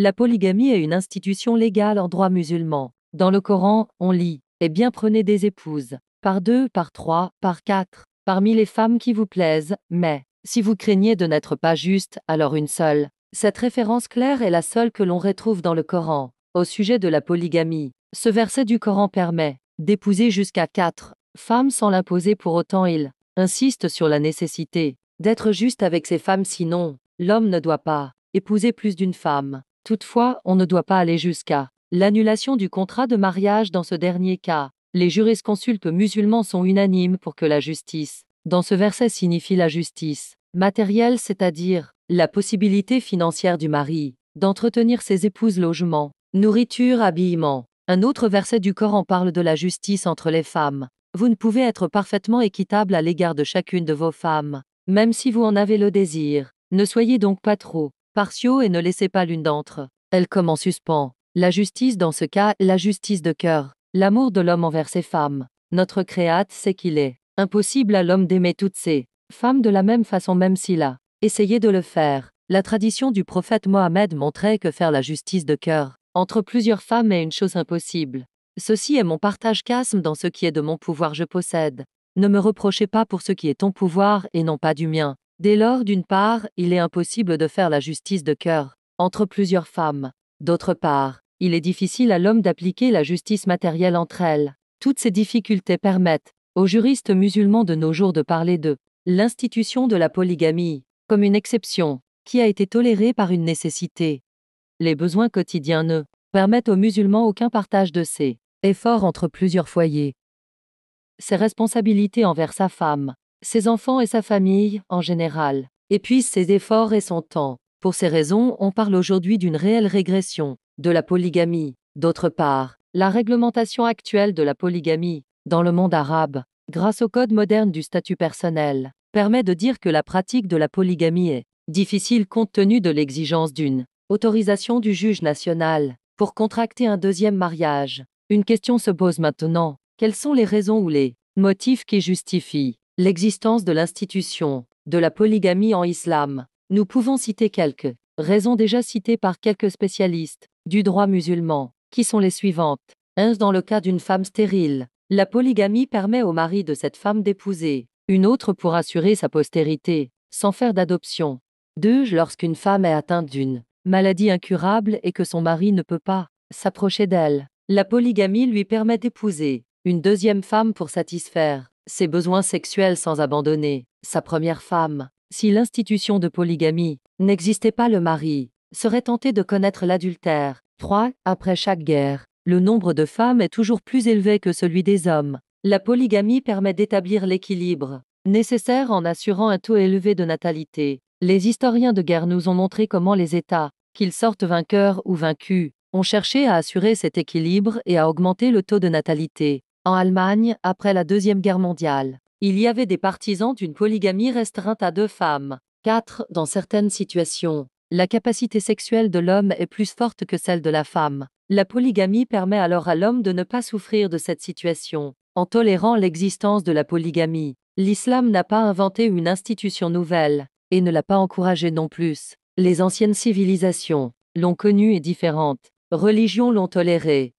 La polygamie est une institution légale en droit musulman. Dans le Coran, on lit « Eh bien prenez des épouses, par 2, par 3, par 4, parmi les femmes qui vous plaisent, mais, si vous craignez de n'être pas juste, alors une seule. » Cette référence claire est la seule que l'on retrouve dans le Coran. Au sujet de la polygamie, ce verset du Coran permet d'épouser jusqu'à 4 femmes sans l'imposer pour autant. Il insiste sur la nécessité d'être juste avec ses femmes, sinon, l'homme ne doit pas épouser plus d'une femme. Toutefois, on ne doit pas aller jusqu'à l'annulation du contrat de mariage dans ce dernier cas. Les jurisconsultes musulmans sont unanimes pour que la justice, dans ce verset, signifie la justice matérielle, c'est-à-dire la possibilité financière du mari d'entretenir ses épouses, logement, nourriture, habillement. Un autre verset du Coran parle de la justice entre les femmes. Vous ne pouvez être parfaitement équitable à l'égard de chacune de vos femmes, même si vous en avez le désir. Ne soyez donc pas trop partiaux et ne laissez pas l'une d'entre elles comme en suspens. La justice dans ce cas, la justice de cœur, l'amour de l'homme envers ses femmes. Notre Créateur sait qu'il est impossible à l'homme d'aimer toutes ses femmes de la même façon, même s'il a essayé de le faire. La tradition du prophète Mohammed montrait que faire la justice de cœur entre plusieurs femmes est une chose impossible. Ceci est mon partage Qasm, dans ce qui est de mon pouvoir je possède. Ne me reprochez pas pour ce qui est ton pouvoir et non pas du mien. Dès lors, d'une part, il est impossible de faire la justice de cœur entre plusieurs femmes. D'autre part, il est difficile à l'homme d'appliquer la justice matérielle entre elles. Toutes ces difficultés permettent aux juristes musulmans de nos jours de parler de l'institution de la polygamie comme une exception qui a été tolérée par une nécessité. Les besoins quotidiens ne permettent aux musulmans aucun partage de ses efforts entre plusieurs foyers. Ses responsabilités envers sa femme, ses enfants et sa famille, en général, épuisent ses efforts et son temps. Pour ces raisons, on parle aujourd'hui d'une réelle régression de la polygamie. D'autre part, la réglementation actuelle de la polygamie, dans le monde arabe, grâce au code moderne du statut personnel, permet de dire que la pratique de la polygamie est difficile compte tenu de l'exigence d'une autorisation du juge national pour contracter un deuxième mariage. Une question se pose maintenant. Quelles sont les raisons ou les motifs qui justifient l'existence de l'institution de la polygamie en islam? Nous pouvons citer quelques raisons déjà citées par quelques spécialistes du droit musulman, qui sont les suivantes. 1. Dans le cas d'une femme stérile, la polygamie permet au mari de cette femme d'épouser une autre pour assurer sa postérité, sans faire d'adoption. 2. Lorsqu'une femme est atteinte d'une maladie incurable et que son mari ne peut pas s'approcher d'elle, la polygamie lui permet d'épouser une deuxième femme pour satisfaire ses besoins sexuels sans abandonner sa première femme. Si l'institution de polygamie n'existait pas, le mari serait tenté de commettre l'adultère. 3. Après chaque guerre, le nombre de femmes est toujours plus élevé que celui des hommes. La polygamie permet d'établir l'équilibre nécessaire en assurant un taux élevé de natalité. Les historiens de guerre nous ont montré comment les États, qu'ils sortent vainqueurs ou vaincus, ont cherché à assurer cet équilibre et à augmenter le taux de natalité. En Allemagne, après la Deuxième Guerre mondiale, il y avait des partisans d'une polygamie restreinte à 2 femmes. 4. Dans certaines situations, la capacité sexuelle de l'homme est plus forte que celle de la femme. La polygamie permet alors à l'homme de ne pas souffrir de cette situation. En tolérant l'existence de la polygamie, l'islam n'a pas inventé une institution nouvelle, et ne l'a pas encouragée non plus. Les anciennes civilisations l'ont connue et différentes religions l'ont tolérée.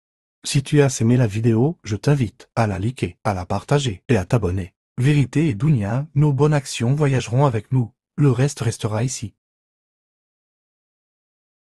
Si tu as aimé la vidéo, je t'invite à la liker, à la partager et à t'abonner. Vérité et Dounia, nos bonnes actions voyageront avec nous. Le reste restera ici.